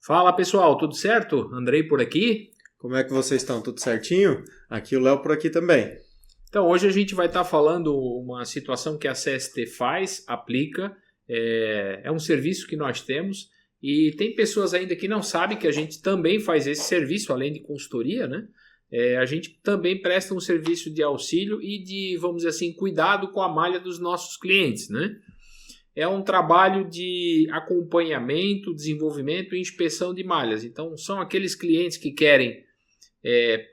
Fala pessoal, tudo certo? Andrei por aqui. Como é que vocês estão? Tudo certinho? Aqui o Léo por aqui também. Então hoje a gente vai estar falando uma situação que a CST faz, aplica, é um serviço que nós temos e tem pessoas ainda que não sabem que a gente também faz esse serviço, além de consultoria, né? A gente também presta um serviço de auxílio e de, vamos dizer assim, cuidado com a malha dos nossos clientes, né? É um trabalho de acompanhamento, desenvolvimento e inspeção de malhas. Então, são aqueles clientes que querem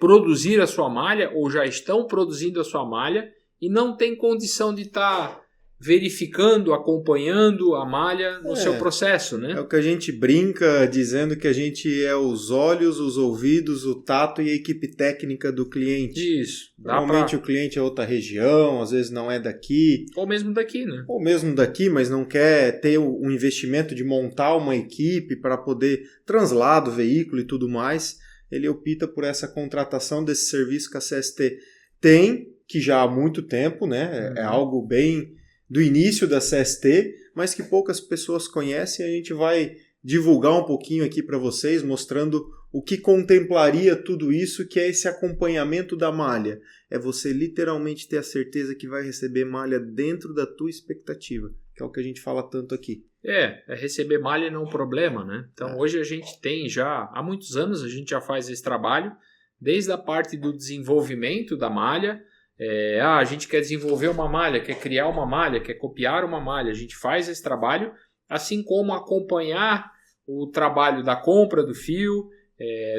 produzir a sua malha ou já estão produzindo a sua malha e não tem condição de estar verificando, acompanhando a malha no seu processo, né? É o que a gente brinca dizendo que a gente é os olhos, os ouvidos, o tato e a equipe técnica do cliente. Isso. Normalmente o cliente é outra região, às vezes não é daqui. Ou mesmo daqui, né? Ou mesmo daqui, mas não quer ter o investimento de montar uma equipe para poder translar o veículo e tudo mais. Ele opta por essa contratação desse serviço que a CST tem, que já há muito tempo, né? É algo bem do início da CST, mas que poucas pessoas conhecem. A gente vai divulgar um pouquinho aqui para vocês, mostrando o que contemplaria tudo isso, que é esse acompanhamento da malha. É você literalmente ter a certeza que vai receber malha dentro da tua expectativa, que é o que a gente fala tanto aqui. Receber malha não é um problema, né? Então hoje a gente tem já, há muitos anos a gente já faz esse trabalho, desde a parte do desenvolvimento da malha. A gente quer desenvolver uma malha, quer criar uma malha, quer copiar uma malha, a gente faz esse trabalho, assim como acompanhar o trabalho da compra do fio,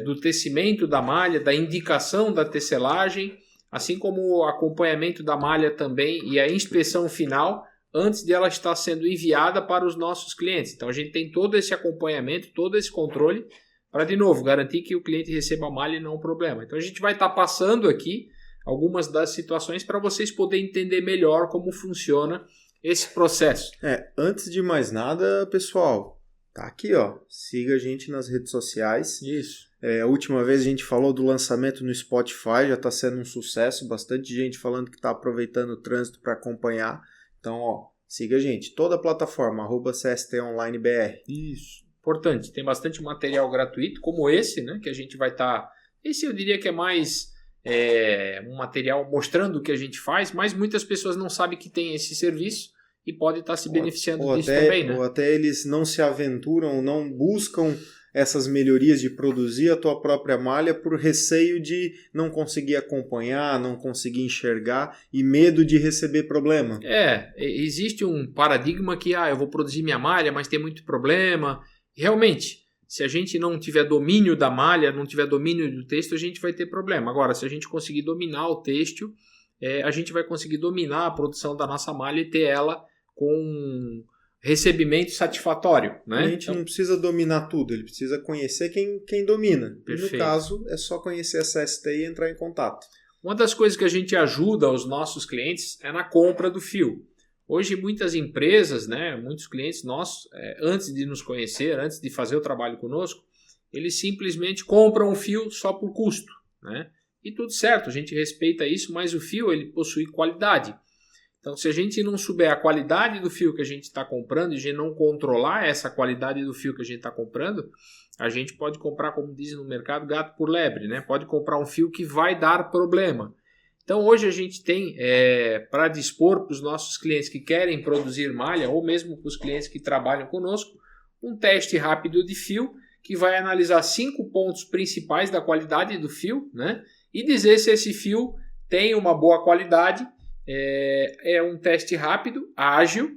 do tecimento da malha, da indicação da tecelagem, assim como o acompanhamento da malha também e a inspeção final antes de ela estar sendo enviada para os nossos clientes. Então a gente tem todo esse acompanhamento, todo esse controle para, de novo, garantir que o cliente receba a malha e não um problema. Então a gente vai estar passando aqui algumas das situações para vocês poderem entender melhor como funciona esse processo. Antes de mais nada, pessoal, tá aqui, ó. Siga a gente nas redes sociais. Isso. A última vez a gente falou do lançamento no Spotify, já está sendo um sucesso, bastante gente falando que está aproveitando o trânsito para acompanhar. Então, ó, siga a gente, toda a plataforma, @CSTOnlineBR. Isso, importante, tem bastante material gratuito, como esse, né, que a gente vai estar... Esse eu diria que é mais um material mostrando o que a gente faz, mas muitas pessoas não sabem que tem esse serviço e podem estar se beneficiando disso também, né? Ou até eles não se aventuram, não buscam essas melhorias de produzir a tua própria malha por receio de não conseguir acompanhar, não conseguir enxergar e medo de receber problema. Existe um paradigma que eu vou produzir minha malha, mas tem muito problema. Realmente, se a gente não tiver domínio da malha, não tiver domínio do têxtil, a gente vai ter problema. Agora, se a gente conseguir dominar o têxtil, a gente vai conseguir dominar a produção da nossa malha e ter ela com recebimento satisfatório, né? A gente não precisa dominar tudo, ele precisa conhecer quem domina. Perfeito. E no caso, é só conhecer a CST e entrar em contato. Uma das coisas que a gente ajuda os nossos clientes é na compra do fio. Hoje muitas empresas, né, muitos clientes nossos, antes de nos conhecer, antes de fazer o trabalho conosco, eles simplesmente compram um fio só por custo, né? E tudo certo, a gente respeita isso, mas o fio ele possui qualidade. Então, se a gente não souber a qualidade do fio que a gente está comprando e a gente não controlar essa qualidade do fio que a gente está comprando, a gente pode comprar, como dizem no mercado, gato por lebre, né? Pode comprar um fio que vai dar problema. Então, hoje a gente tem para dispor para os nossos clientes que querem produzir malha ou mesmo para os clientes que trabalham conosco, um teste rápido de fio que vai analisar 5 pontos principais da qualidade do fio, né? E dizer se esse fio tem uma boa qualidade. É um teste rápido, ágil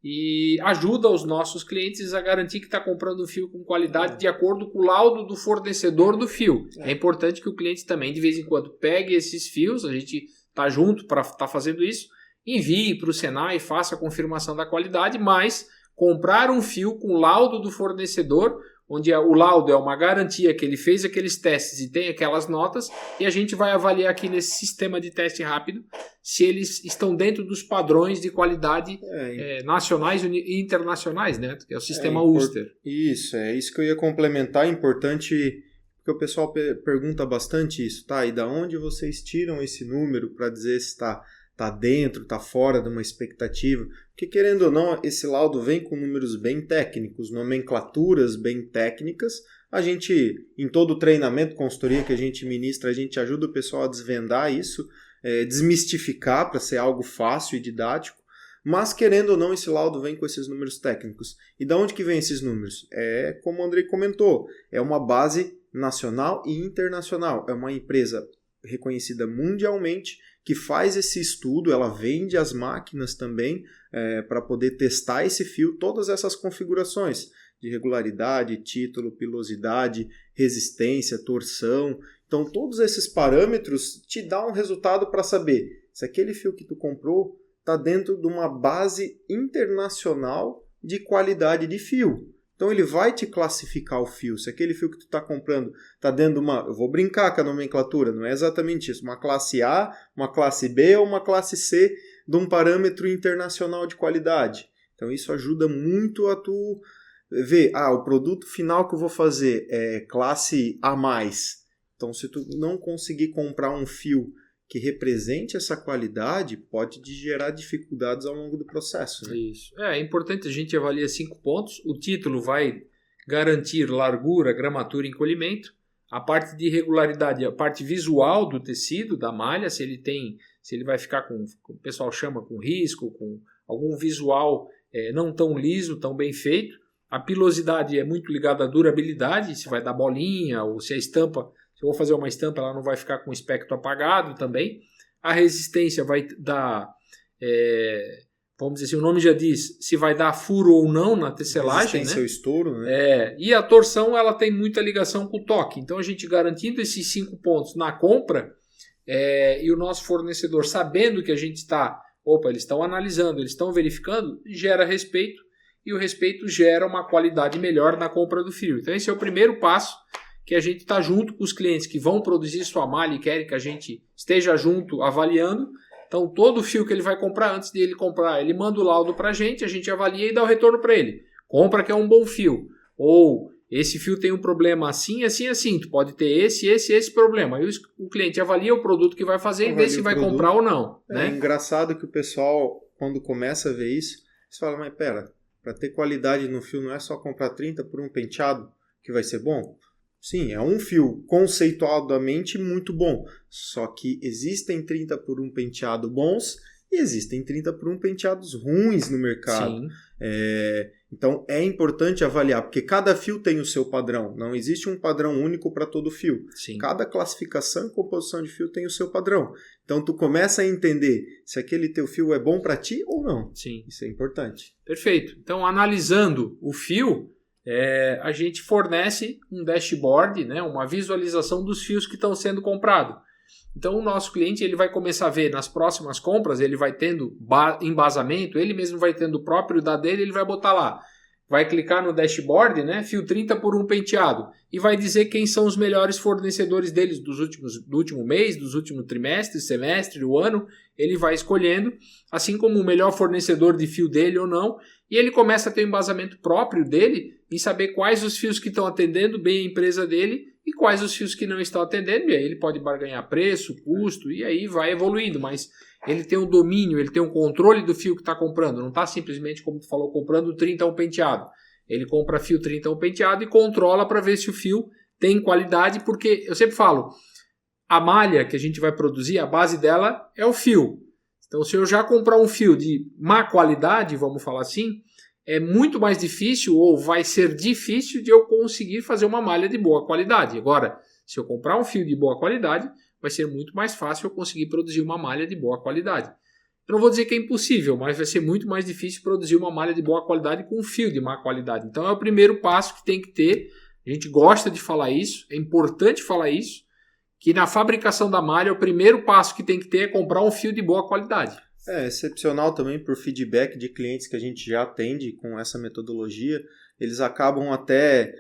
e ajuda os nossos clientes a garantir que está comprando um fio com qualidade de acordo com o laudo do fornecedor do fio. É importante que o cliente também de vez em quando pegue esses fios, a gente está junto para estar fazendo isso, envie para o Senai e faça a confirmação da qualidade, mas comprar um fio com laudo do fornecedor, onde o laudo é uma garantia que ele fez aqueles testes e tem aquelas notas, e a gente vai avaliar aqui nesse sistema de teste rápido se eles estão dentro dos padrões de qualidade nacionais e internacionais, né? Que é o sistema Ulster. Isso que eu ia complementar, importante, porque o pessoal pergunta bastante isso, tá? E da onde vocês tiram esse número para dizer se está está dentro, está fora de uma expectativa. Porque, querendo ou não, esse laudo vem com números bem técnicos, nomenclaturas bem técnicas. A gente, em todo o treinamento, consultoria que a gente ministra, a gente ajuda o pessoal a desvendar isso, desmistificar para ser algo fácil e didático. Mas, querendo ou não, esse laudo vem com esses números técnicos. E de onde que vem esses números? É, como o Andrei comentou, é uma base nacional e internacional. É uma empresa reconhecida mundialmente que faz esse estudo, ela vende as máquinas também para poder testar esse fio, todas essas configurações de regularidade, título, pilosidade, resistência, torção. Então, todos esses parâmetros te dão um resultado para saber se aquele fio que tu comprou está dentro de uma base internacional de qualidade de fio. Então ele vai te classificar o fio. Se aquele fio que tu está comprando está dentro de uma... Eu vou brincar com a nomenclatura, não é exatamente isso. Uma classe A, uma classe B ou uma classe C de um parâmetro internacional de qualidade. Então isso ajuda muito a tu ver, o produto final que eu vou fazer é classe A+. Então se tu não conseguir comprar um fio que represente essa qualidade, pode te gerar dificuldades ao longo do processo. Né? Isso. É importante, a gente avalia 5 pontos. O título vai garantir largura, gramatura e encolhimento. A parte de regularidade, a parte visual do tecido, da malha, se ele vai ficar com, o pessoal chama, com risco, com algum visual não tão liso, tão bem feito. A pilosidade é muito ligada à durabilidade, se vai dar bolinha ou se a estampa... Se eu vou fazer uma estampa, ela não vai ficar com o espectro apagado também. A resistência vai dar, vamos dizer assim, o nome já diz, se vai dar furo ou não na tecelagem. Resistência ao estouro, né? E a torção, ela tem muita ligação com o toque. Então, a gente garantindo esses 5 pontos na compra, e o nosso fornecedor sabendo que a gente está, eles estão analisando, eles estão verificando, gera respeito, e o respeito gera uma qualidade melhor na compra do fio. Então, esse é o primeiro passo, que a gente está junto com os clientes que vão produzir sua malha e querem que a gente esteja junto avaliando. Então, todo fio que ele vai comprar, antes de ele comprar, ele manda o laudo para a gente avalia e dá o retorno para ele. Compra que é um bom fio. Ou, esse fio tem um problema assim, assim, assim. Tu pode ter esse problema. Aí o cliente avalia o produto que vai fazer e vê se vai comprar ou não. É engraçado que o pessoal, quando começa a ver isso, eles falam, mas pera, para ter qualidade no fio não é só comprar 30 por um penteado que vai ser bom? Sim, é um fio conceituadamente muito bom, só que existem 30 por 1 penteado bons e existem 30 por 1 penteados ruins no mercado. Sim. Então é importante avaliar, porque cada fio tem o seu padrão, não existe um padrão único para todo fio. Sim. Cada classificação e composição de fio tem o seu padrão. Então tu começa a entender se aquele teu fio é bom para ti ou não. Sim. Isso é importante. Perfeito. Então, analisando o fio, a gente fornece um dashboard, né, uma visualização dos fios que estão sendo comprados. Então o nosso cliente ele vai começar a ver nas próximas compras, ele vai tendo embasamento, ele mesmo vai tendo o próprio da dele, ele vai botar lá, vai clicar no dashboard, né, fio 30 por 1 penteado, e vai dizer quem são os melhores fornecedores deles do último mês, dos últimos trimestres, semestre, do ano, ele vai escolhendo, assim como o melhor fornecedor de fio dele ou não, e ele começa a ter um embasamento próprio dele em saber quais os fios que estão atendendo bem a empresa dele e quais os fios que não estão atendendo, e aí ele pode barganhar preço, custo, e aí vai evoluindo, mas ele tem um domínio, ele tem um controle do fio que está comprando, não está simplesmente, como tu falou, comprando 30 a 1 penteado. Ele compra fio 30 a 1 penteado e controla para ver se o fio tem qualidade, porque eu sempre falo, a malha que a gente vai produzir, a base dela é o fio. Então, se eu já comprar um fio de má qualidade, vamos falar assim, é muito mais difícil ou vai ser difícil de eu conseguir fazer uma malha de boa qualidade. Agora, se eu comprar um fio de boa qualidade, vai ser muito mais fácil eu conseguir produzir uma malha de boa qualidade. Eu não vou dizer que é impossível, mas vai ser muito mais difícil produzir uma malha de boa qualidade com um fio de má qualidade. Então, é o primeiro passo que tem que ter. A gente gosta de falar isso, é importante falar isso, que na fabricação da malha, o primeiro passo que tem que ter é comprar um fio de boa qualidade. É excepcional também por feedback de clientes que a gente já atende com essa metodologia. Eles acabam até,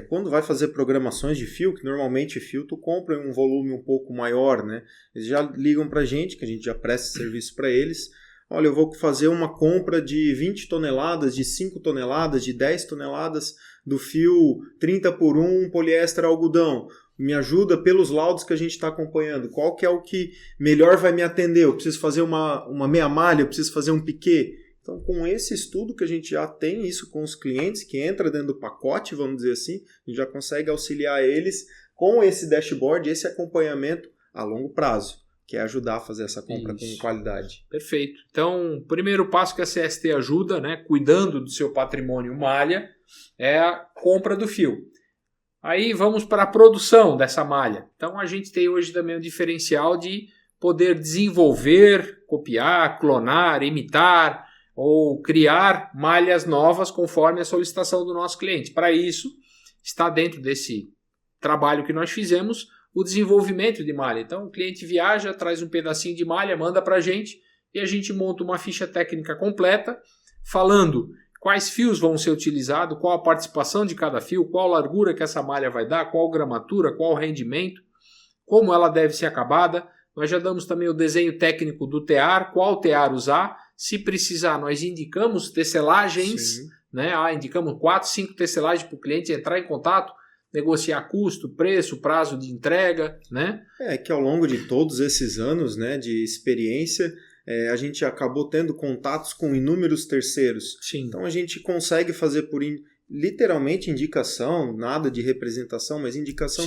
quando vai fazer programações de fio, que normalmente fio tu compra em um volume um pouco maior, né? Eles já ligam para a gente, que a gente já presta serviço para eles. Olha, eu vou fazer uma compra de 20 toneladas, de 5 toneladas, de 10 toneladas. do fio 30x1 poliéster algodão. Me ajuda pelos laudos que a gente está acompanhando. Qual que é o que melhor vai me atender? Eu preciso fazer uma meia malha, eu preciso fazer um piquê. Então, com esse estudo que a gente já tem isso com os clientes, que entra dentro do pacote, vamos dizer assim, a gente já consegue auxiliar eles com esse dashboard, esse acompanhamento a longo prazo, que é ajudar a fazer essa compra com qualidade. Perfeito. Então, o primeiro passo que a CST ajuda, né, cuidando do seu patrimônio malha, é a compra do fio. Aí vamos para a produção dessa malha. Então, a gente tem hoje também um diferencial de poder desenvolver, copiar, clonar, imitar, ou criar malhas novas conforme a solicitação do nosso cliente. Para isso, está dentro desse trabalho que nós fizemos o desenvolvimento de malha. Então, o cliente viaja, traz um pedacinho de malha, manda para a gente e a gente monta uma ficha técnica completa falando quais fios vão ser utilizados, qual a participação de cada fio, qual a largura que essa malha vai dar, qual gramatura, qual o rendimento, como ela deve ser acabada. Nós já damos também o desenho técnico do tear, qual tear usar. Se precisar, nós indicamos tecelagens, né? Indicamos 4, 5 tecelagens para o cliente entrar em contato, negociar custo, preço, prazo de entrega, né? É que ao longo de todos esses anos, né, de experiência, a gente acabou tendo contatos com inúmeros terceiros. Sim. Então a gente consegue fazer literalmente indicação, nada de representação, mas indicação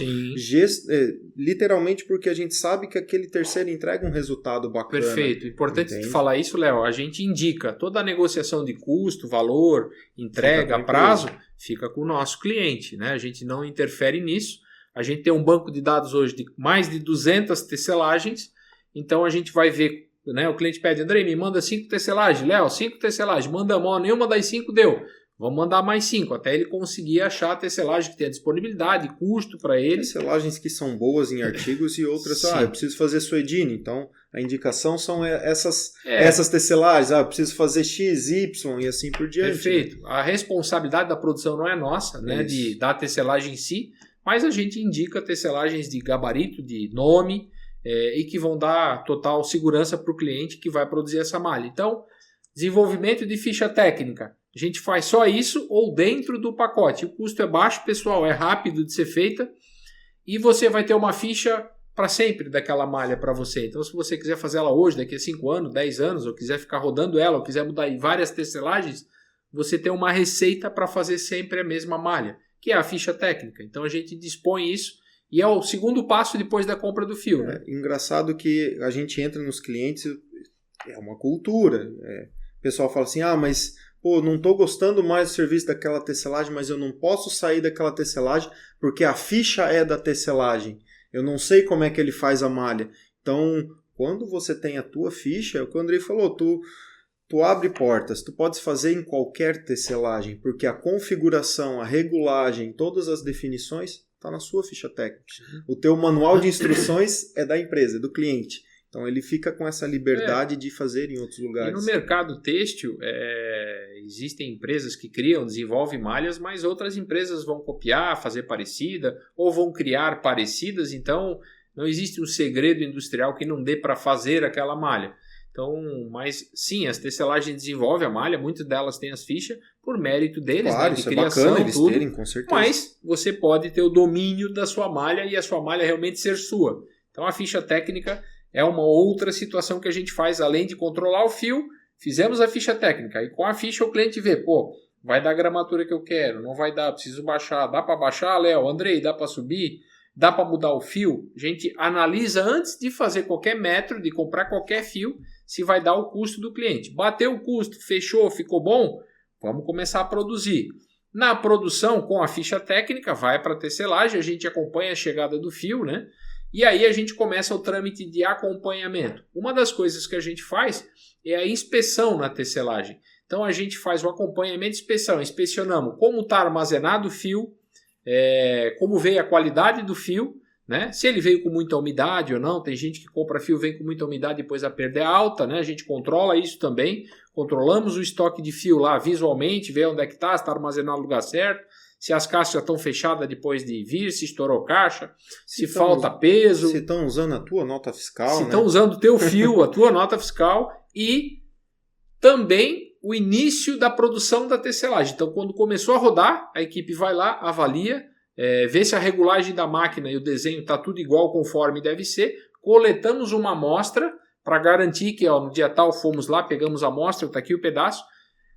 literalmente porque a gente sabe que aquele terceiro entrega um resultado bacana. Perfeito. Importante falar isso, Léo. A gente indica toda a negociação de custo, valor, entrega, prazo, fica com o nosso cliente, né? A gente não interfere nisso. A gente tem um banco de dados hoje de mais de 200 tecelagens, então a gente vai ver, né? O cliente pede, Andrei, me manda 5 tecelagens. Léo, 5 tecelagens. Manda mão, nenhuma das 5 deu. Vamos mandar mais 5, até ele conseguir achar a tecelagem que tem a disponibilidade, custo para ele. Tecelagens que são boas em artigos e outras, eu preciso fazer suedine, então a indicação são essas tecelagens, eu preciso fazer X, Y e assim por diante. Perfeito. Né? A responsabilidade da produção não é nossa, né, de dar a tecelagem em si, mas a gente indica tecelagens de gabarito, de nome, e que vão dar total segurança para o cliente que vai produzir essa malha. Então, desenvolvimento de ficha técnica. A gente faz só isso ou dentro do pacote. O custo é baixo, pessoal, é rápido de ser feita e você vai ter uma ficha para sempre daquela malha para você. Então, se você quiser fazer ela hoje, daqui a 5 anos, 10 anos, ou quiser ficar rodando ela, ou quiser mudar em várias tecelagens, você tem uma receita para fazer sempre a mesma malha, que é a ficha técnica. Então, a gente dispõe isso e é o segundo passo depois da compra do fio. Né? Engraçado que a gente entra nos clientes, é uma cultura. O pessoal fala assim, mas... não estou gostando mais do serviço daquela tecelagem, mas eu não posso sair daquela tecelagem porque a ficha é da tecelagem. Eu não sei como é que ele faz a malha. Então, quando você tem a tua ficha, é o que o Andrei falou, tu abre portas, tu podes fazer em qualquer tecelagem, porque a configuração, a regulagem, todas as definições está na sua ficha técnica. O teu manual de instruções é da empresa, é do cliente. Então ele fica com essa liberdade de fazer em outros lugares. E no mercado têxtil, existem empresas que criam, desenvolvem malhas, mas outras empresas vão copiar, fazer parecida, ou vão criar parecidas. Então não existe um segredo industrial que não dê para fazer aquela malha. Então, mas sim, as tecelagens desenvolvem a malha, muitas delas têm as fichas por mérito deles, claro, de isso criação, é bacana eles tudo. Terem, com certeza. Mas você pode ter o domínio da sua malha e a sua malha realmente ser sua. Então a ficha técnica é uma outra situação que a gente faz, além de controlar o fio, fizemos a ficha técnica. E com a ficha o cliente vê, vai dar a gramatura que eu quero, não vai dar, preciso baixar. Dá para baixar, Léo? Andrei, dá para subir? Dá para mudar o fio? A gente analisa antes de fazer qualquer metro, de comprar qualquer fio, se vai dar o custo do cliente. Bateu o custo, fechou, ficou bom? Vamos começar a produzir. Na produção, com a ficha técnica, vai para a tecelagem, a gente acompanha a chegada do fio, né? E aí a gente começa o trâmite de acompanhamento. Uma das coisas que a gente faz é a inspeção na tecelagem. Então a gente faz o acompanhamento e inspeção. Inspecionamos como está armazenado o fio, como veio a qualidade do fio, né? Se ele veio com muita umidade ou não. Tem gente que compra fio, vem com muita umidade e depois a perda é alta, né? A gente controla isso também. Controlamos o estoque de fio lá visualmente, vê onde é que está, se está armazenado no lugar certo. Se as caixas já estão fechadas depois de vir, se estourou caixa, se falta peso. Se estão usando a tua nota fiscal. Se estão usando o teu fio, a tua nota fiscal. E também o início da produção da tecelagem. Então, quando começou a rodar, a equipe vai lá, avalia, vê se a regulagem da máquina e o desenho está tudo igual conforme deve ser. Coletamos uma amostra para garantir que no dia tal fomos lá, pegamos a amostra, está aqui o pedaço.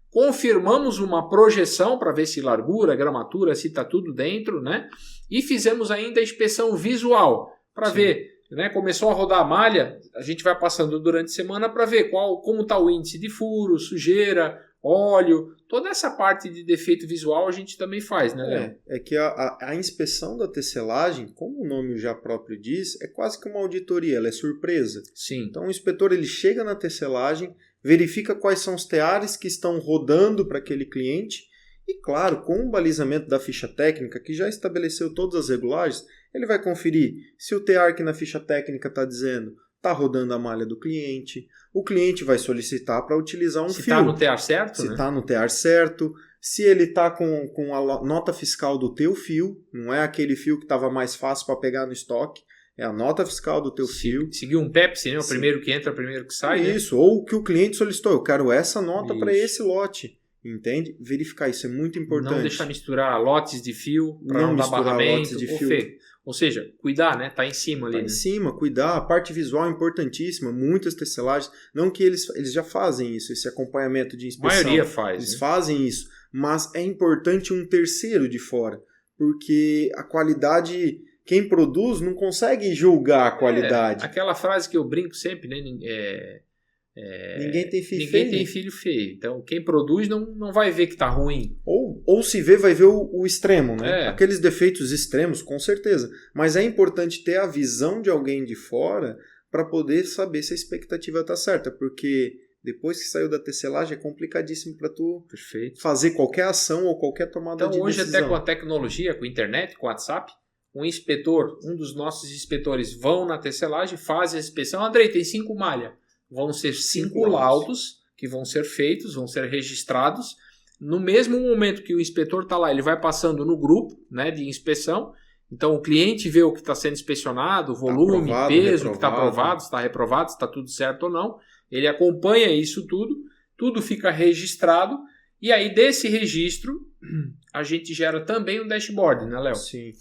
Confirmamos uma projeção para ver se largura, gramatura, se está tudo dentro, né? E fizemos ainda a inspeção visual para ver, né? Começou a rodar a malha, a gente vai passando durante a semana para ver como está o índice de furo, sujeira, óleo, toda essa parte de defeito visual a gente também faz, né, Léo? É que a inspeção da tecelagem, como o nome já próprio diz, é quase que uma auditoria, ela é surpresa. Sim. Então o inspetor ele chega na tecelagem, verifica quais são os teares que estão rodando para aquele cliente e, claro, com o balizamento da ficha técnica, que já estabeleceu todas as regulagens, ele vai conferir se o tear que na ficha técnica está dizendo está rodando a malha do cliente. O cliente vai solicitar para utilizar um fio. Se está no tear certo, Se está no tear certo. Se ele está com a nota fiscal do teu fio, não é aquele fio que estava mais fácil para pegar no estoque. É a nota fiscal do teu fio. Seguir um Pepsi, né? O primeiro que entra, o primeiro que sai. Isso, né? Ou o que o cliente solicitou. Eu quero essa nota para esse lote. Entende? Verificar isso é muito importante. Não deixar misturar lotes de fio para não dar barramento. Ou seja, cuidar, né? Tá em cima ali. Tá em cima, cuidar. A parte visual é importantíssima. Muitas tecelagens, não que eles já fazem isso, esse acompanhamento de inspeção. A maioria faz. Eles fazem isso. Mas é importante um terceiro de fora. Porque a qualidade... Quem produz não consegue julgar a qualidade. Aquela frase que eu brinco sempre, né? Ninguém tem filho feio. Ninguém tem filho feio. Então, quem produz não vai ver que está ruim. Ou se vê, vai ver o extremo, né? Aqueles defeitos extremos, com certeza. Mas é importante ter a visão de alguém de fora para poder saber se a expectativa está certa. Porque depois que saiu da tecelagem é complicadíssimo para tu fazer qualquer ação ou qualquer tomada de decisão. Então, hoje até com a tecnologia, com a internet, com o WhatsApp, um dos nossos inspetores vão na tecelagem, fazem a inspeção. Andrei, tem 5 malhas. Vão ser 5 laudos que vão ser feitos, vão ser registrados. No mesmo momento que o inspetor está lá, ele vai passando no grupo, né, de inspeção. Então o cliente vê o que está sendo inspecionado, o volume, peso, o que está aprovado, se está reprovado, se está tudo certo ou não. Ele acompanha isso tudo fica registrado. E aí desse registro a gente gera também um dashboard, né, Léo? Sim.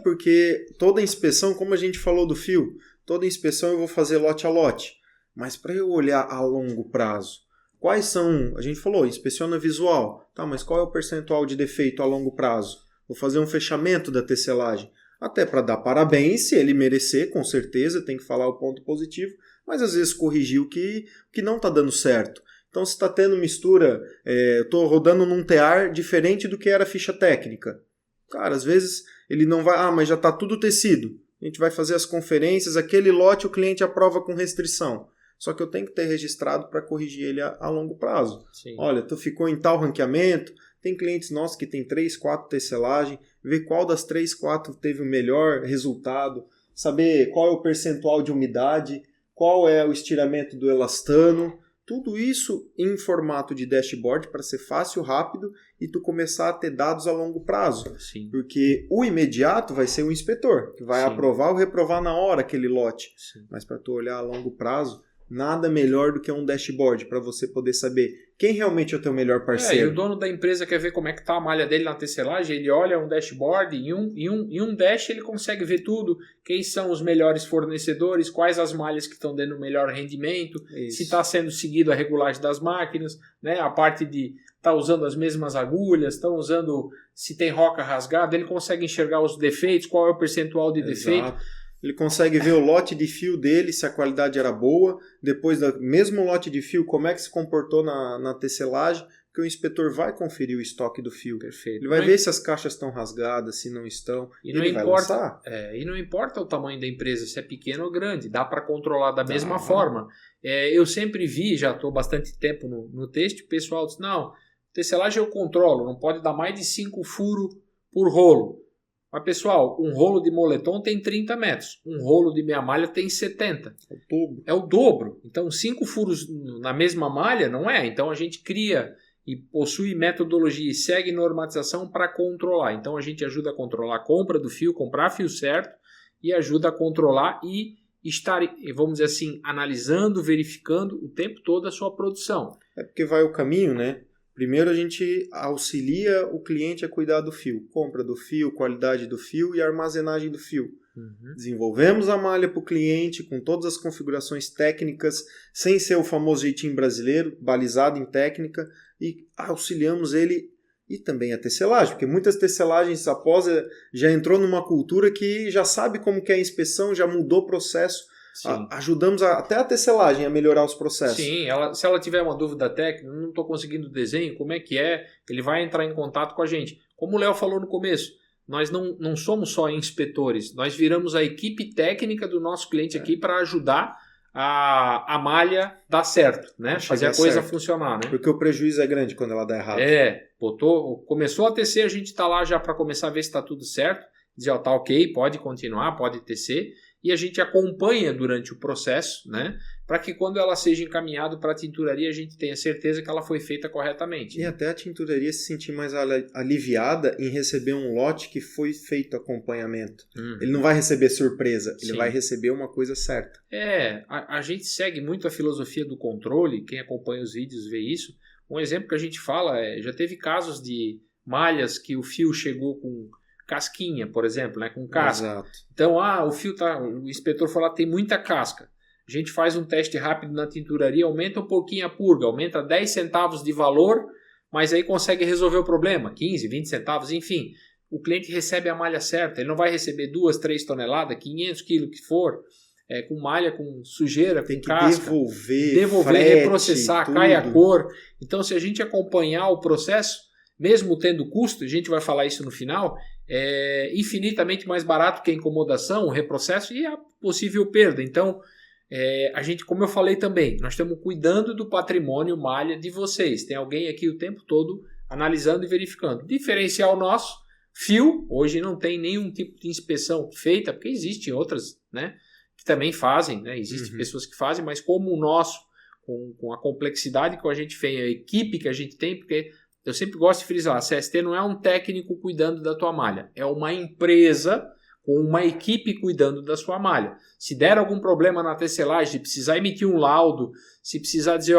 Porque toda inspeção, como a gente falou do fio, toda inspeção eu vou fazer lote a lote. Mas para eu olhar a longo prazo, quais são... A gente falou, inspeciona visual. Tá, mas qual é o percentual de defeito a longo prazo? Vou fazer um fechamento da tecelagem. Até para dar parabéns, se ele merecer, com certeza, tem que falar o ponto positivo. Mas às vezes corrigir o que não está dando certo. Então se está tendo mistura, eu estou rodando num tear diferente do que era a ficha técnica. Cara, às vezes... Ele não vai, mas já está tudo tecido. A gente vai fazer as conferências, aquele lote o cliente aprova com restrição. Só que eu tenho que ter registrado para corrigir ele a longo prazo. Sim. Olha, tu ficou em tal ranqueamento, tem clientes nossos que tem 3, 4 tecelagens, ver qual das 3, 4 teve o melhor resultado, saber qual é o percentual de umidade, qual é o estiramento do elastano. Tudo isso em formato de dashboard para ser fácil, rápido e tu começar a ter dados a longo prazo. Sim. Porque o imediato vai ser o inspetor, que vai aprovar ou reprovar na hora aquele lote. Sim. Mas para tu olhar a longo prazo, nada melhor do que um dashboard para você poder saber quem realmente é o teu melhor parceiro. E o dono da empresa quer ver como é que está a malha dele na tecelagem, ele olha um dashboard, em um dash ele consegue ver tudo, quem são os melhores fornecedores, quais as malhas que estão dando o melhor rendimento, se está sendo seguido a regulagem das máquinas, né? A parte de está usando as mesmas agulhas, estão usando, se tem roca rasgada, ele consegue enxergar os defeitos, qual é o percentual de defeito. Ele consegue ver o lote de fio dele, se a qualidade era boa. Depois do mesmo lote de fio, como é que se comportou na tecelagem. Porque o inspetor vai conferir o estoque do fio. Perfeito. Ele vai ver se as caixas estão rasgadas, se não estão. E não importa o tamanho da empresa, se é pequeno ou grande. Dá para controlar da mesma forma. Eu sempre vi, já estou bastante tempo no texto, o pessoal diz, não, tecelagem eu controlo, não pode dar mais de 5 furos por rolo. Mas, pessoal, um rolo de moletom tem 30 metros. Um rolo de meia malha tem 70. É o dobro. Então, 5 furos na mesma malha não é. Então, a gente cria e possui metodologia e segue normatização para controlar. Então, a gente ajuda a controlar a compra do fio, comprar fio certo e ajuda a controlar e estar, vamos dizer assim, analisando, verificando o tempo todo a sua produção. É porque vai o caminho, né? Primeiro a gente auxilia o cliente a cuidar do fio. Compra do fio, qualidade do fio e armazenagem do fio. Desenvolvemos a malha para o cliente com todas as configurações técnicas, sem ser o famoso jeitinho brasileiro, balizado em técnica, e auxiliamos ele e também a tecelagem, porque muitas tecelagens após já entrou numa cultura que já sabe como que é a inspeção, já mudou o processo. Ajudamos até a tecelagem a melhorar os processos. Sim, se ela tiver uma dúvida técnica, não estou conseguindo o desenho, como é que é, ele vai entrar em contato com a gente. Como o Léo falou no começo, nós não somos só inspetores, nós viramos a equipe técnica do nosso cliente aqui para ajudar a malha dar certo, né? Fazer a coisa funcionar, né? Porque o prejuízo é grande quando ela dá errado. Começou a tecer, a gente está lá já para começar a ver se está tudo certo, dizer, tá ok, pode continuar, pode tecer, e a gente acompanha durante o processo, né? Para que quando ela seja encaminhada para a tinturaria, a gente tenha certeza que ela foi feita corretamente. E até a tinturaria se sentir mais aliviada em receber um lote que foi feito acompanhamento. Ele não vai receber surpresa, ele vai receber uma coisa certa. A gente segue muito a filosofia do controle, quem acompanha os vídeos vê isso. Um exemplo que a gente fala já teve casos de malhas que o fio chegou com casquinha, por exemplo, né, com casca. Exato. Então, o inspetor foi lá, tem muita casca. A gente faz um teste rápido na tinturaria, aumenta um pouquinho a purga, aumenta 10 centavos de valor, mas aí consegue resolver o problema, 15, 20 centavos, enfim. O cliente recebe a malha certa, ele não vai receber 2, 3 toneladas, 500 quilos que for, com malha, com sujeira, tem com que casca. Devolver, frete, reprocessar, tudo. Cai a cor. Então, se a gente acompanhar o processo, mesmo tendo custo, a gente vai falar isso no final, é infinitamente mais barato que a incomodação, o reprocesso e a possível perda. Então, a gente, como eu falei também, nós estamos cuidando do patrimônio malha de vocês. Tem alguém aqui o tempo todo analisando e verificando. Diferencial nosso, fio, hoje não tem nenhum tipo de inspeção feita, porque existem outras, né, que também fazem, né? Existem pessoas que fazem, mas como o nosso, com a complexidade que a gente tem, a equipe que a gente tem, porque eu sempre gosto de frisar, a CST não é um técnico cuidando da tua malha, é uma empresa com uma equipe cuidando da sua malha. Se der algum problema na tecelagem, se precisar emitir um laudo, se precisar dizer,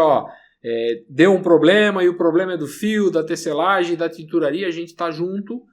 deu um problema e o problema é do fio, da tecelagem, da tinturaria, a gente está junto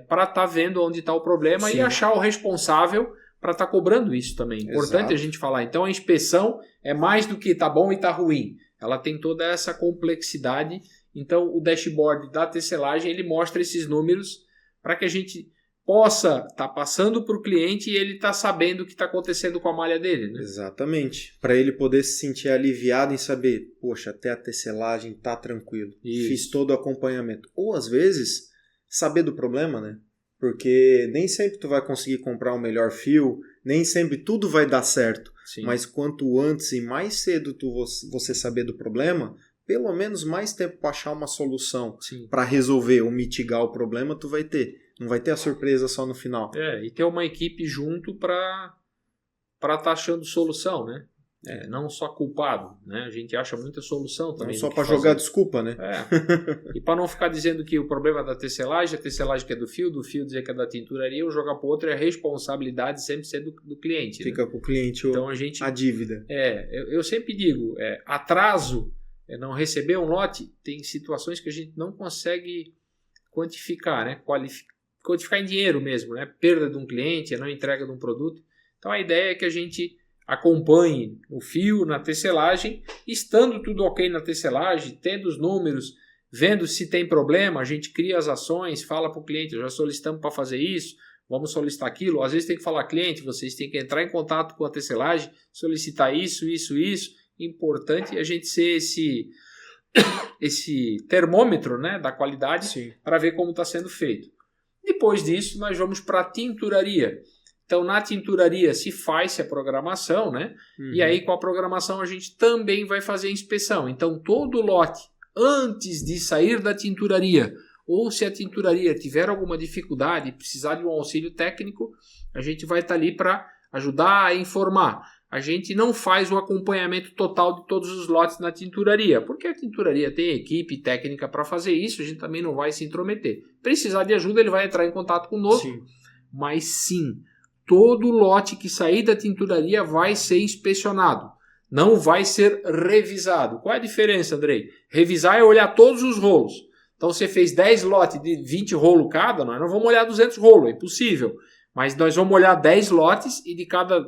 para estar vendo onde está o problema. Sim. E achar o responsável para estar cobrando isso também. Importante a gente falar. Então a inspeção é mais do que está bom e está ruim. Ela tem toda essa complexidade. Então o dashboard da tecelagem ele mostra esses números para que a gente possa estar passando para o cliente e ele está sabendo o que está acontecendo com a malha dele. Né? Exatamente. Para ele poder se sentir aliviado em saber, poxa, até a tecelagem está tranquilo. Isso. Fiz todo o acompanhamento. Ou às vezes, saber do problema, né? Porque nem sempre tu vai conseguir comprar o melhor fio, nem sempre tudo vai dar certo. Sim. Mas quanto antes e mais cedo você saber do problema, pelo menos mais tempo para achar uma solução para resolver ou mitigar o problema tu vai ter. Não vai ter a surpresa só no final. E ter uma equipe junto para estar achando solução, né? Não só culpado, né? A gente acha muita solução também. Não só para jogar desculpa, né? E para não ficar dizendo que o problema é da tecelagem, a tecelagem que é do fio dizer que é da tinturaria, ou jogar para o outro, é a responsabilidade sempre ser do cliente. Fica né? com o cliente então, a dívida. Eu sempre digo, atraso, não receber um lote, tem situações que a gente não consegue quantificar, né? Quantificar em dinheiro mesmo, né? Perda de um cliente, a não entrega de um produto. Então a ideia é que a gente acompanhe o fio na tecelagem, estando tudo ok na tecelagem, tendo os números, vendo se tem problema, a gente cria as ações, fala para o cliente, já solicitamos para fazer isso, vamos solicitar aquilo. Às vezes tem que falar, cliente, vocês têm que entrar em contato com a tecelagem, solicitar isso. Importante a gente ser esse termômetro, né, da qualidade para ver como está sendo feito. Depois disso, nós vamos para a tinturaria. Então, na tinturaria se faz a programação, né? E aí, com a programação, a gente também vai fazer a inspeção. Então, todo lote, antes de sair da tinturaria, ou se a tinturaria tiver alguma dificuldade e precisar de um auxílio técnico, a gente vai estar ali para ajudar a informar. A gente não faz o acompanhamento total de todos os lotes na tinturaria, porque a tinturaria tem equipe técnica para fazer isso, a gente também não vai se intrometer. Precisar de ajuda, ele vai entrar em contato conosco, mas sim, todo lote que sair da tinturaria vai ser inspecionado. não vai ser revisado. Qual é a diferença, Andrei? Revisar é olhar todos os rolos. Então você fez 10 lotes de 20 rolos cada, nós não vamos olhar 200 rolos, é impossível. Mas nós vamos olhar 10 lotes e de cada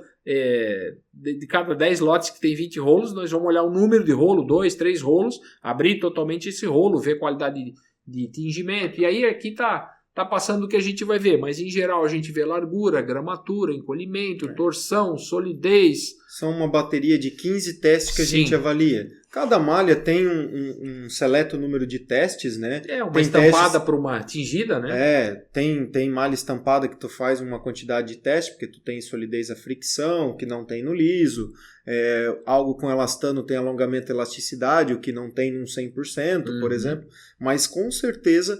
10 lotes que tem 20 rolos, nós vamos olhar o número de rolo, 2, 3 rolos, abrir totalmente esse rolo, ver qualidade de tingimento. E aí aqui tá passando o que a gente vai ver, mas em geral a gente vê largura, gramatura, encolhimento, torção, solidez. São uma bateria de 15 testes que a gente avalia. Cada malha tem um seleto número de testes, né? Uma tem estampada para uma tingida, né? Tem malha estampada que tu faz uma quantidade de teste, porque tu tem solidez à fricção, que não tem no liso. Algo com elastano tem alongamento e elasticidade, o que não tem num 100%, por exemplo. Mas com certeza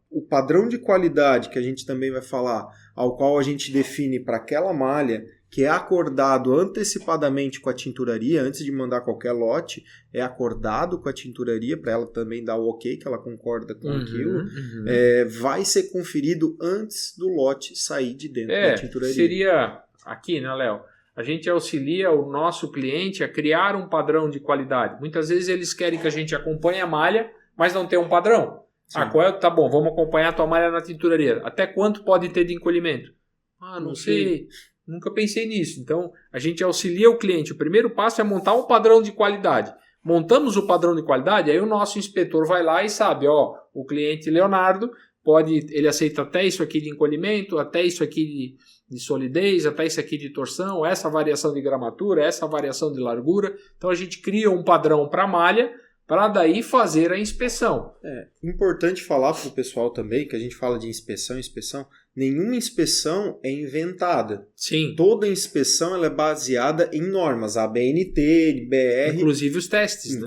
o padrão de qualidade que a gente também vai falar, ao qual a gente define para aquela malha, que é acordado antecipadamente com a tinturaria, antes de mandar qualquer lote, é acordado com a tinturaria, para ela também dar o ok, que ela concorda com aquilo, vai ser conferido antes do lote sair de dentro da tinturaria. Seria aqui, né, Léo? A gente auxilia o nosso cliente a criar um padrão de qualidade. Muitas vezes eles querem que a gente acompanhe a malha, mas não tem um padrão. Sim. Tá bom, vamos acompanhar a tua malha na tinturaria. Até quanto pode ter de encolhimento? Não sei. Nunca pensei nisso. Então, a gente auxilia o cliente. O primeiro passo é montar um padrão de qualidade. Montamos o padrão de qualidade, aí o nosso inspetor vai lá e sabe, o cliente Leonardo ele aceita até isso aqui de encolhimento, até isso aqui de solidez, até isso aqui de torção, essa variação de gramatura, essa variação de largura. Então, a gente cria um padrão para a malha, para daí fazer a inspeção. Importante falar para o pessoal também, que a gente fala de inspeção, nenhuma inspeção é inventada. Sim. Toda inspeção ela é baseada em normas, ABNT, BR. Inclusive os testes,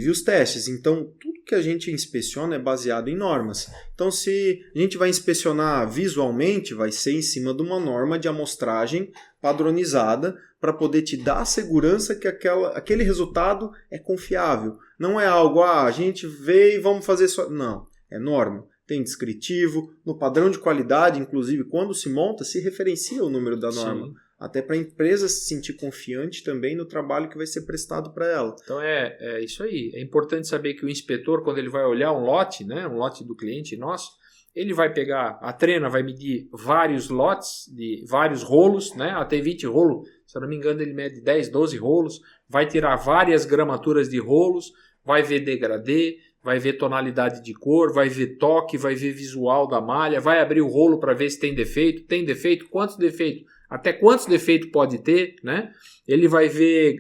os testes. Então, tudo que a gente inspeciona é baseado em normas. Então, se a gente vai inspecionar visualmente, vai ser em cima de uma norma de amostragem padronizada para poder te dar a segurança que aquele resultado é confiável. Não é algo, a gente vê e vamos fazer só. Não, é norma. Tem descritivo, no padrão de qualidade, inclusive, quando se monta, se referencia o número da norma. Sim. Até para a empresa se sentir confiante também no trabalho que vai ser prestado para ela. Então é isso aí. É importante saber que o inspetor, quando ele vai olhar um lote, né, um lote do cliente nosso, ele vai pegar, a trena vai medir vários lotes, de vários rolos, né, até 20 rolos, se eu não me engano ele mede 10, 12 rolos, vai tirar várias gramaturas de rolos, vai ver degradê, vai ver tonalidade de cor, vai ver toque, vai ver visual da malha, vai abrir o rolo para ver se tem defeito, quantos defeitos, até quantos defeitos pode ter, né? Ele vai ver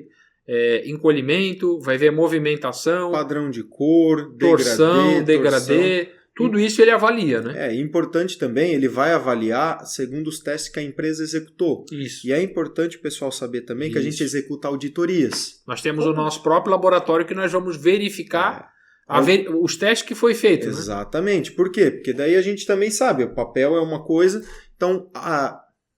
encolhimento, vai ver movimentação, padrão de cor, torção, degradê, tudo isso ele avalia, né? É importante também, ele vai avaliar segundo os testes que a empresa executou. Isso. E é importante o pessoal saber também que a gente executa auditorias. Nós temos o nosso próprio laboratório que nós vamos verificar os testes que foi feito. Exatamente. Né? Por quê? Porque daí a gente também sabe, o papel é uma coisa, então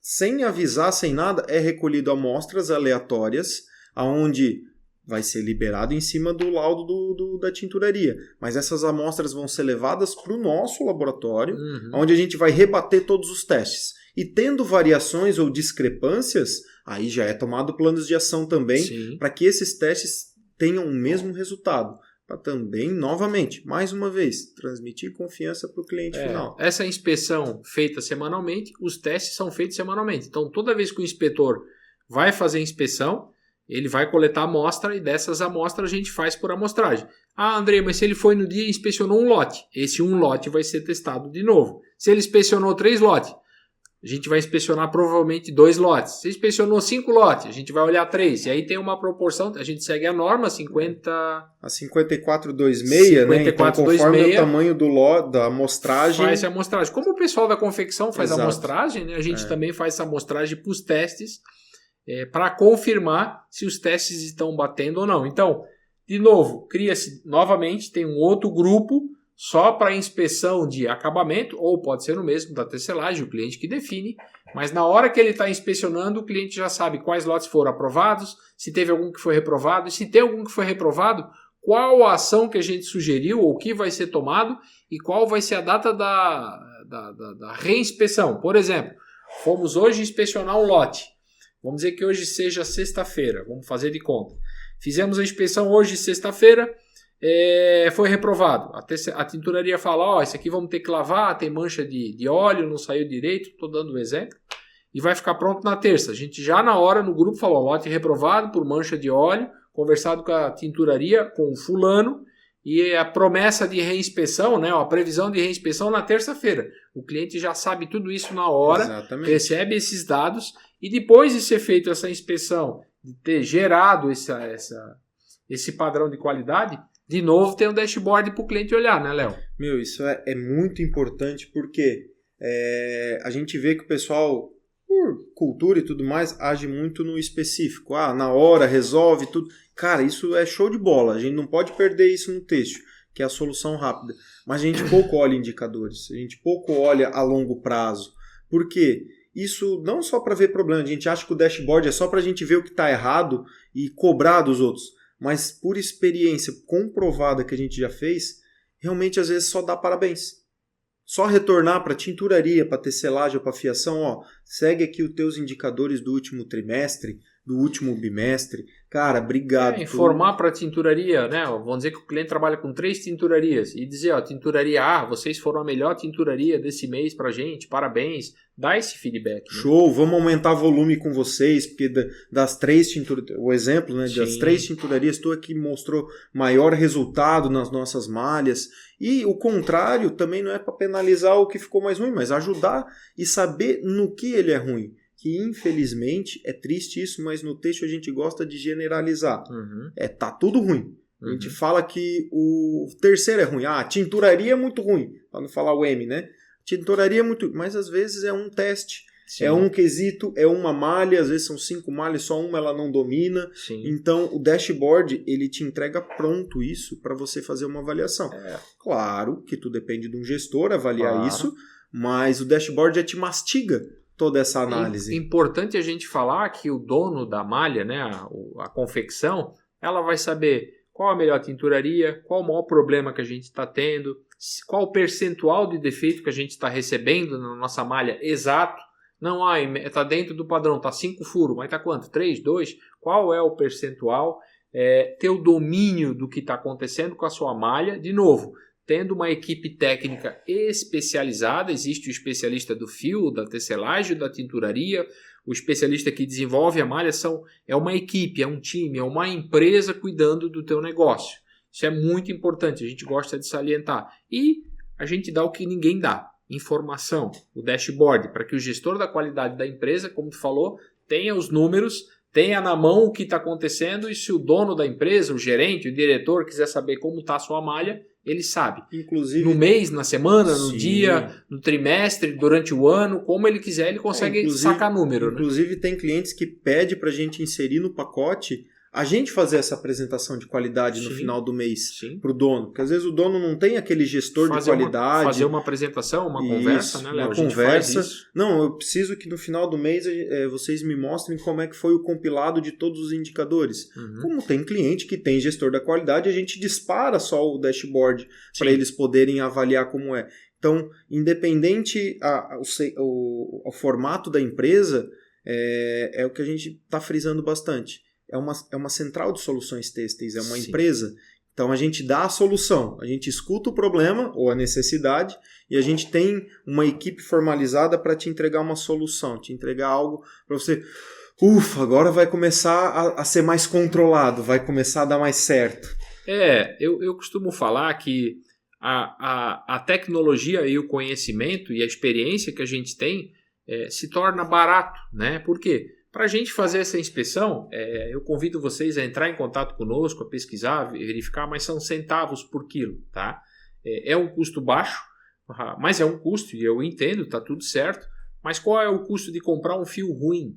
sem avisar, sem nada, é recolhido amostras aleatórias, aonde vai ser liberado em cima do laudo da tinturaria. Mas essas amostras vão ser levadas para o nosso laboratório, onde a gente vai rebater todos os testes. E tendo variações ou discrepâncias, aí já é tomado planos de ação também, para que esses testes tenham o mesmo resultado. Para também, novamente, mais uma vez, transmitir confiança para o cliente final. Essa inspeção feita semanalmente, os testes são feitos semanalmente. Então, toda vez que o inspetor vai fazer a inspeção, ele vai coletar amostra e dessas amostras a gente faz por amostragem. André, mas se ele foi no dia e inspecionou um lote, esse um lote vai ser testado de novo. Se ele inspecionou 3 lotes, a gente vai inspecionar provavelmente 2 lotes. Se inspecionou 5 lotes, a gente vai olhar 3. E aí tem uma proporção, a gente segue a norma 50... A 5426, né? Então, conforme o tamanho do lote, da amostragem... Faz a amostragem. Como o pessoal da confecção faz a amostragem, né? A gente também faz essa amostragem para os testes, para confirmar se os testes estão batendo ou não. Então, de novo, cria-se novamente, tem um outro grupo só para inspeção de acabamento, ou pode ser o mesmo da tecelagem, o cliente que define, mas na hora que ele está inspecionando, o cliente já sabe quais lotes foram aprovados, se teve algum que foi reprovado, e se tem algum que foi reprovado, qual a ação que a gente sugeriu, ou o que vai ser tomado, e qual vai ser a data da reinspeção. Por exemplo, fomos hoje inspecionar um lote. Vamos dizer que hoje seja sexta-feira, vamos fazer de conta. Fizemos a inspeção hoje, sexta-feira, foi reprovado. A tinturaria fala, isso aqui vamos ter que lavar, tem mancha de óleo, não saiu direito, estou dando um exemplo. E vai ficar pronto na terça. A gente já na hora no grupo falou, lote reprovado por mancha de óleo, conversado com a tinturaria, com o fulano, e a promessa de reinspeção, né, a previsão de reinspeção na terça-feira. O cliente já sabe tudo isso na hora, Exatamente. recebe esses dados, e depois de ser feita essa inspeção, de ter gerado esse padrão de qualidade, de novo tem um dashboard para o cliente olhar, né, Léo? Meu, isso é muito importante porque a gente vê que o pessoal, por cultura e tudo mais, age muito no específico. Na hora, resolve tudo. Cara, isso é show de bola. A gente não pode perder isso no texto, que é a solução rápida. Mas a gente pouco olha indicadores. A gente pouco olha a longo prazo. Por quê? Isso não só para ver problema. A gente acha que o dashboard é só para a gente ver o que está errado e cobrar dos outros. Mas por experiência comprovada que a gente já fez, realmente às vezes só dá parabéns. Só retornar para a tinturaria, para tecelagem ou para fiação, segue aqui os teus indicadores do último trimestre, do último bimestre. Cara, obrigado. Informar para a tinturaria, né? Vamos dizer que o cliente trabalha com 3 tinturarias e dizer, tinturaria A, vocês foram a melhor tinturaria desse mês para a gente, parabéns. Dá esse feedback. Né? Show, vamos aumentar volume com vocês, porque das 3 tinturarias, o exemplo, né, das 3 tinturarias, tu aqui mostrou maior resultado nas nossas malhas. E o contrário também não é para penalizar o que ficou mais ruim, mas ajudar e saber no que ele é ruim. Que infelizmente é triste isso, mas no texto a gente gosta de generalizar. Tá tudo ruim. A gente fala que o terceiro é ruim. A tinturaria é muito ruim, para não falar o M, né? Tinturaria é muito... Mas às vezes é um teste. Sim. É um quesito, é uma malha, às vezes são 5 malhas, só uma ela não domina. Sim. Então o dashboard, ele te entrega pronto isso para você fazer uma avaliação. Claro que tu depende de um gestor avaliar isso, mas o dashboard já te mastiga toda essa análise. É importante a gente falar que o dono da malha, né, a confecção, ela vai saber qual a melhor tinturaria, qual o maior problema que a gente está tendo, qual o percentual de defeito que a gente está recebendo na nossa malha exato. Não, está dentro do padrão, está 5 furos, mas está quanto? 3, 2? Qual é o percentual? Ter o domínio do que está acontecendo com a sua malha, de novo, tendo uma equipe técnica especializada, existe o especialista do fio, da tecelagem, da tinturaria, o especialista que desenvolve a malha é uma equipe, é um time, é uma empresa cuidando do teu negócio. Isso é muito importante, a gente gosta de salientar. E a gente dá o que ninguém dá, informação, o dashboard, para que o gestor da qualidade da empresa, como tu falou, tenha os números, tenha na mão o que está acontecendo e se o dono da empresa, o gerente, o diretor quiser saber como está a sua malha, ele sabe. Inclusive, no mês, na semana, no dia, no trimestre, durante o ano, como ele quiser, ele consegue sacar número. Inclusive, tem clientes que pedem para a gente inserir no pacote a gente fazer essa apresentação de qualidade no final do mês para o dono. Porque às vezes o dono não tem aquele gestor de qualidade. Fazer uma apresentação, uma conversa, né, Léo? Uma conversa. Não, eu preciso que no final do mês vocês me mostrem como é que foi o compilado de todos os indicadores. Como tem cliente que tem gestor da qualidade, a gente dispara só o dashboard para eles poderem avaliar como é. Então, independente o formato da empresa, é o que a gente está frisando bastante. É uma central de soluções têxteis, é uma empresa. Então a gente dá a solução, a gente escuta o problema ou a necessidade e a gente tem uma equipe formalizada para te entregar uma solução, te entregar algo para você... agora vai começar a ser mais controlado, vai começar a dar mais certo. Eu costumo falar que a tecnologia e o conhecimento e a experiência que a gente tem se torna barato, né? Por quê? Para a gente fazer essa inspeção, eu convido vocês a entrar em contato conosco, a pesquisar, verificar, mas são centavos por quilo, tá? É um custo baixo, mas é um custo, e eu entendo, está tudo certo, mas qual é o custo de comprar um fio ruim?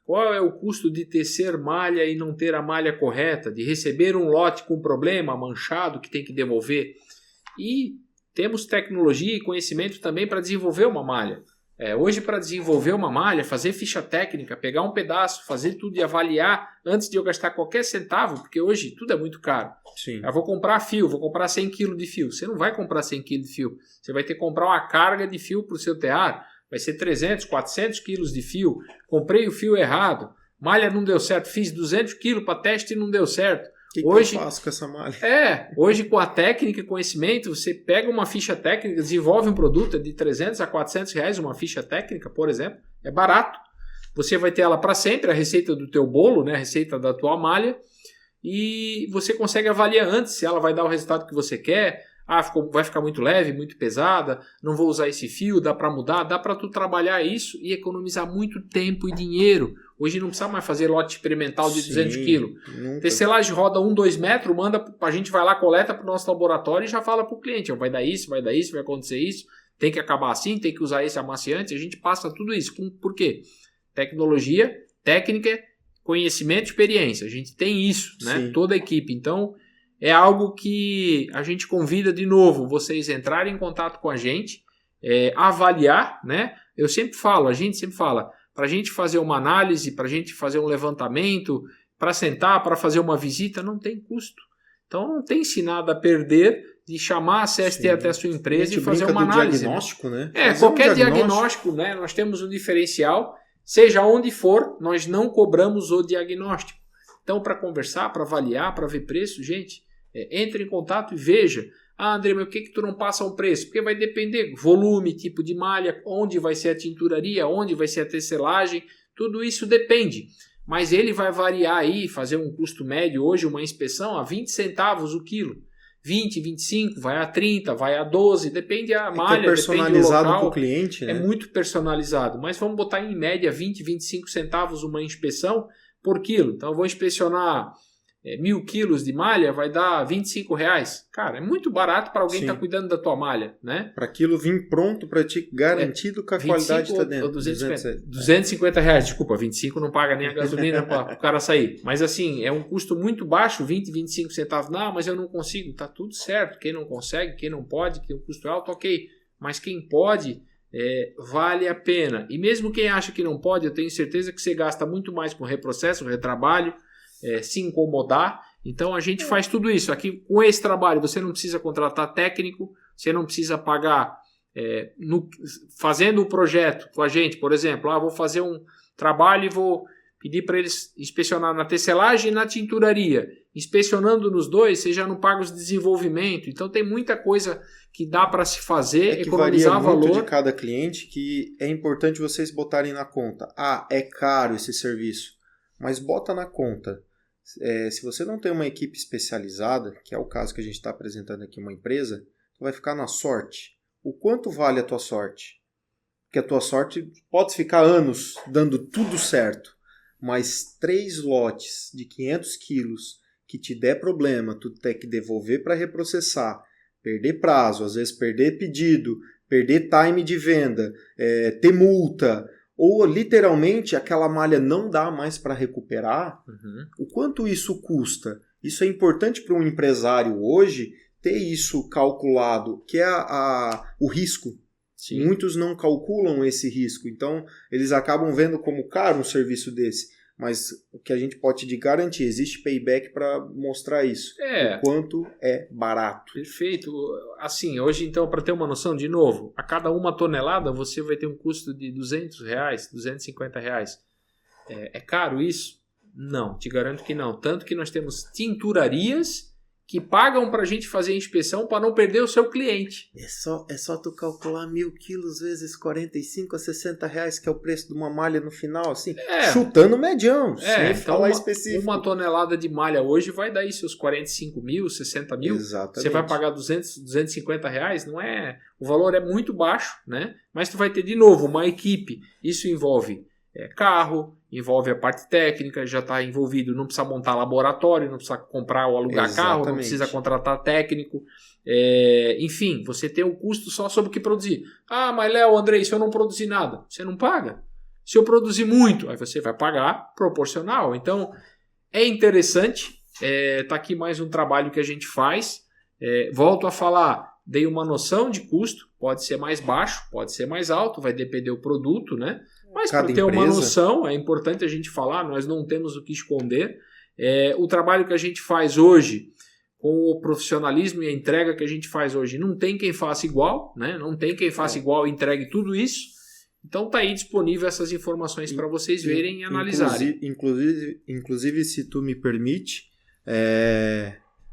Qual é o custo de tecer malha e não ter a malha correta, de receber um lote com problema, manchado, que tem que devolver? E temos tecnologia e conhecimento também para desenvolver uma malha. Hoje, para desenvolver uma malha, fazer ficha técnica, pegar um pedaço, fazer tudo e avaliar antes de eu gastar qualquer centavo, porque hoje tudo é muito caro. Sim. Eu vou comprar fio, vou comprar 100 kg de fio. Você não vai comprar 100 kg de fio. Você vai ter que comprar uma carga de fio para o seu tear. Vai ser 300, 400 quilos de fio. Comprei o fio errado. malha não deu certo, fiz 200 quilos para teste e não deu certo. O que eu faço com essa malha? Hoje com a técnica e conhecimento, você pega uma ficha técnica, desenvolve um produto de 300 a 400 reais, uma ficha técnica, por exemplo, é barato. Você vai ter ela para sempre, a receita do teu bolo, né, a receita da tua malha, e você consegue avaliar antes se ela vai dar o resultado que você quer. Vai ficar muito leve, muito pesada, não vou usar esse fio, dá para mudar, dá para tu trabalhar isso e economizar muito tempo e dinheiro. Hoje não precisa mais fazer lote experimental de 200 quilos. Tecelagem roda 1-2 metros, manda, a gente vai lá, coleta para o nosso laboratório e já fala para o cliente, vai dar isso, vai acontecer isso, tem que acabar assim, tem que usar esse amaciante, a gente passa tudo isso. Por quê? Tecnologia, técnica, conhecimento, experiência. A gente tem isso, né? Toda a equipe. Então, é algo que a gente convida de novo vocês entrarem em contato com a gente, avaliar, né? A gente sempre fala, para a gente fazer uma análise, para a gente fazer um levantamento, para sentar, para fazer uma visita, não tem custo. Então não tem-se nada a perder de chamar a CST até a sua empresa e fazer uma análise. Diagnóstico, né? Qualquer diagnóstico, né? Nós temos um diferencial, seja onde for, nós não cobramos o diagnóstico. Então, para conversar, para avaliar, para ver preço, gente, entre em contato e veja. André, mas por que tu não passa um preço? Porque vai depender volume, tipo de malha, onde vai ser a tinturaria, onde vai ser a tecelagem, tudo isso depende. Mas ele vai variar aí, fazer um custo médio hoje, uma inspeção a 20 centavos o quilo. 20, 25, vai a 30, vai a 12, depende da malha, personalizado depende do local. Para o cliente, né? É muito personalizado, mas vamos botar em média 20, 25 centavos uma inspeção por quilo. Então eu vou inspecionar 1.000 quilos de malha, vai dar R$25. Cara, é muito barato para alguém estar cuidando da tua malha, né? Para aquilo vir pronto para ti, garantido que a qualidade está dentro. R$250, desculpa, 25 não paga nem a gasolina para o cara sair. Mas assim, é um custo muito baixo, 20, 25 centavos. Não, mas eu não consigo, tá tudo certo. Quem não consegue, quem não pode, que tem um custo alto, ok. Mas quem pode, vale a pena. E mesmo quem acha que não pode, eu tenho certeza que você gasta muito mais com reprocesso, retrabalho, se incomodar. Então a gente faz tudo isso. Aqui com esse trabalho você não precisa contratar técnico, você não precisa pagar fazendo o projeto com a gente, por exemplo, vou fazer um trabalho e vou pedir para eles inspecionar na tecelagem e na tinturaria. Inspecionando nos dois, você já não paga os desenvolvimento. Então tem muita coisa que dá para se fazer, economizar valor. Varia muito de cada cliente, que é importante vocês botarem na conta. É caro esse serviço, mas bota na conta. Se você não tem uma equipe especializada, que é o caso que a gente está apresentando aqui, uma empresa, tu vai ficar na sorte. O quanto vale a tua sorte? Porque a tua sorte pode ficar anos dando tudo certo, mas 3 lotes de 500 quilos que te der problema, tu tem que devolver para reprocessar, perder prazo, às vezes perder pedido, perder time de venda, ter multa, ou literalmente aquela malha não dá mais para recuperar, o quanto isso custa? Isso é importante para um empresário hoje ter isso calculado, que é o risco. Sim. Muitos não calculam esse risco, então eles acabam vendo como caro um serviço desse. Mas o que a gente pode te garantir, existe payback para mostrar isso. O quanto é barato. Perfeito. Assim, hoje então, para ter uma noção, de novo, a cada 1 tonelada você vai ter um custo de R$200, R$250. É caro isso? Não, te garanto que não. Tanto que nós temos tinturarias que pagam para a gente fazer a inspeção para não perder o seu cliente. É só tu calcular 1.000 quilos vezes 45 a 60 reais, que é o preço de uma malha no final, assim, chutando medião, sem então falar específico. 1 tonelada de malha hoje vai dar aí seus 45 mil, 60 mil. Exatamente. Você vai pagar 250 reais, não é? O valor é muito baixo, né? Mas tu vai ter de novo uma equipe. Isso envolve carro, envolve a parte técnica, já está envolvido, não precisa montar laboratório, não precisa comprar ou alugar carro, não precisa contratar técnico, enfim, você tem um custo só sobre o que produzir. Mas Léo, Andrei, se eu não produzir nada, você não paga. Se eu produzir muito, aí você vai pagar proporcional. Então, é interessante, tá aqui mais um trabalho que a gente faz, volto a falar, dei uma noção de custo, pode ser mais baixo, pode ser mais alto, vai depender do produto, né? Mas para ter uma noção, é importante a gente falar, nós não temos o que esconder. O trabalho que a gente faz hoje, com o profissionalismo e a entrega que a gente faz hoje, não tem quem faça igual, né? Não tem quem faça igual e entregue tudo isso. Então tá aí disponível essas informações para vocês verem e analisarem. Inclusive, se tu me permite,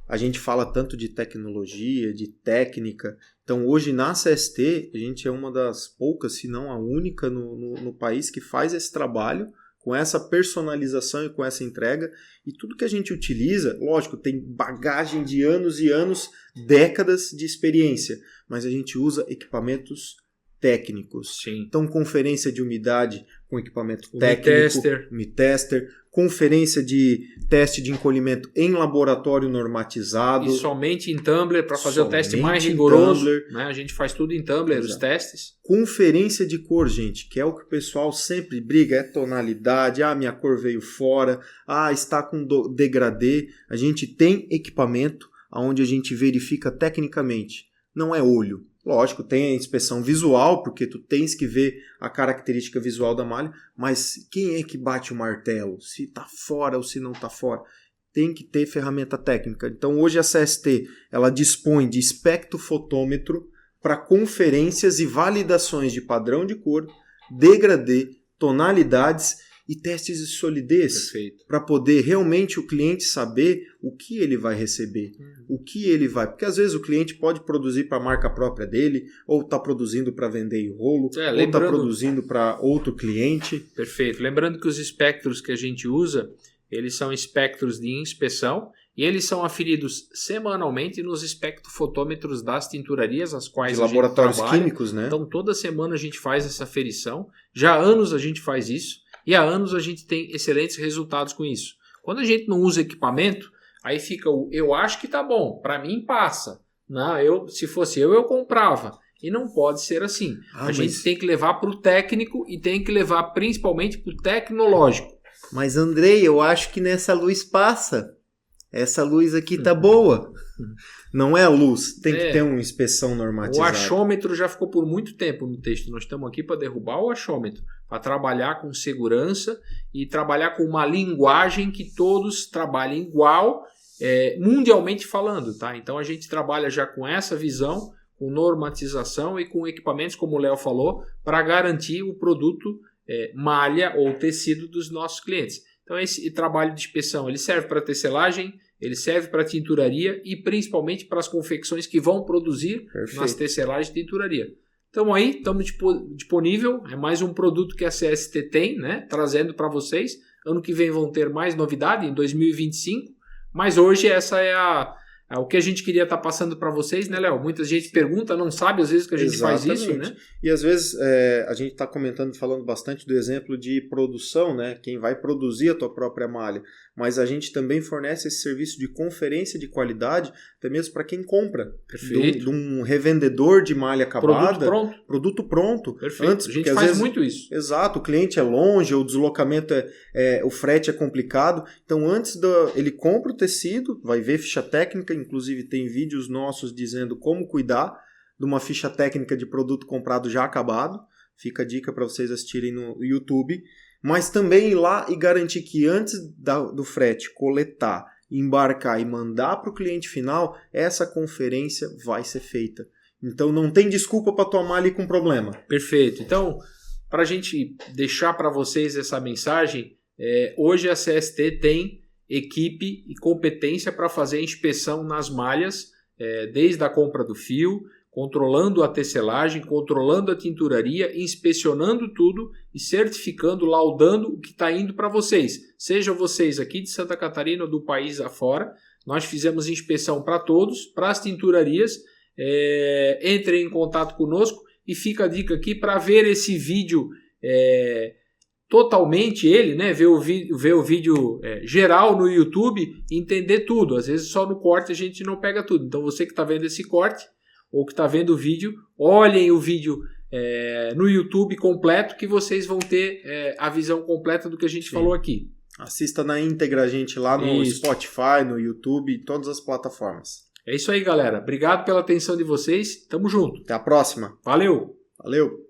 a gente fala tanto de tecnologia, de técnica. Então hoje na CST a gente é uma das poucas, se não a única no país que faz esse trabalho com essa personalização e com essa entrega. E tudo que a gente utiliza, lógico, tem bagagem de anos e anos, décadas de experiência, mas a gente usa equipamentos técnicos. Sim. Então, conferência de umidade com equipamento técnico, UmiTester, conferência de teste de encolhimento em laboratório normatizado. E somente em Tumbler para fazer o teste mais rigoroso. Né? A gente faz tudo em Tumbler, os testes. Conferência de cor, gente, que é o que o pessoal sempre briga, é tonalidade, minha cor veio fora, está com degradê. A gente tem equipamento onde a gente verifica tecnicamente, não é olho. Lógico, tem a inspeção visual, porque tu tens que ver a característica visual da malha, mas quem é que bate o martelo? Se está fora ou se não está fora? Tem que ter ferramenta técnica. Então hoje a CST ela dispõe de espectrofotômetro para conferências e validações de padrão de cor, degradê, tonalidades e testes de solidez, para poder realmente o cliente saber o que ele vai receber, o que ele vai... Porque às vezes o cliente pode produzir para a marca própria dele, ou está produzindo para vender em rolo, ou está produzindo para outro cliente. Perfeito. Lembrando que os espectros que a gente usa, eles são espectros de inspeção e eles são aferidos semanalmente nos espectrofotômetros das tinturarias, as quais de laboratórios químicos, né? Então toda semana a gente faz essa aferição. Já há anos a gente faz isso. E há anos a gente tem excelentes resultados com isso. Quando a gente não usa equipamento, aí fica eu acho que tá bom, para mim passa. Não, se fosse eu comprava. E não pode ser assim. A gente tem que levar para o técnico e tem que levar principalmente para o tecnológico. Mas Andrei, eu acho que nessa luz passa. Essa luz aqui tá boa. Não é a luz, tem que ter uma inspeção normatizada. O achômetro já ficou por muito tempo no texto. Nós estamos aqui para derrubar o achômetro, para trabalhar com segurança e trabalhar com uma linguagem que todos trabalhem igual, mundialmente falando. Tá? Então a gente trabalha já com essa visão, com normatização e com equipamentos, como o Léo falou, para garantir o produto malha ou tecido dos nossos clientes. Então esse trabalho de inspeção ele serve para tecelagem, ele serve para tinturaria e principalmente para as confecções que vão produzir nas tecelagens de tinturaria. Então aí, estamos disponível, é mais um produto que a CST tem, né, trazendo para vocês. Ano que vem vão ter mais novidade, em 2025, mas hoje essa é o que a gente queria estar passando para vocês, né, Léo? Muita gente pergunta, não sabe às vezes que a gente faz isso, né? E às vezes a gente está falando bastante do exemplo de produção, né? Quem vai produzir a tua própria malha. Mas a gente também fornece esse serviço de conferência de qualidade, até mesmo para quem compra. Perfeito. De um revendedor de malha acabada. Produto pronto. Perfeito. Antes, a gente faz muito isso. Exato. O cliente é longe, o deslocamento o frete é complicado. Então antes ele compra o tecido, vai ver ficha técnica, inclusive tem vídeos nossos dizendo como cuidar de uma ficha técnica de produto comprado já acabado. Fica a dica para vocês assistirem no YouTube. Mas também ir lá e garantir que antes do frete coletar, embarcar e mandar para o cliente final, essa conferência vai ser feita. Então não tem desculpa para tua malha ir com problema. Perfeito. Então, para a gente deixar para vocês essa mensagem, hoje a CST tem equipe e competência para fazer a inspeção nas malhas, desde a compra do fio, controlando a tecelagem, controlando a tinturaria, inspecionando tudo e certificando, laudando o que está indo para vocês. Sejam vocês aqui de Santa Catarina ou do país afora, nós fizemos inspeção para todos, para as tinturarias. Entrem em contato conosco e fica a dica aqui para ver esse vídeo totalmente ver o vídeo geral no YouTube e entender tudo. Às vezes só no corte a gente não pega tudo. Então você que está vendo esse corte ou que está vendo o vídeo, olhem o vídeo no YouTube completo que vocês vão ter a visão completa do que a gente falou aqui. Assista na íntegra a gente lá no Spotify, no YouTube, em todas as plataformas. É isso aí, galera. Obrigado pela atenção de vocês. Tamo junto. Até a próxima. Valeu. Valeu.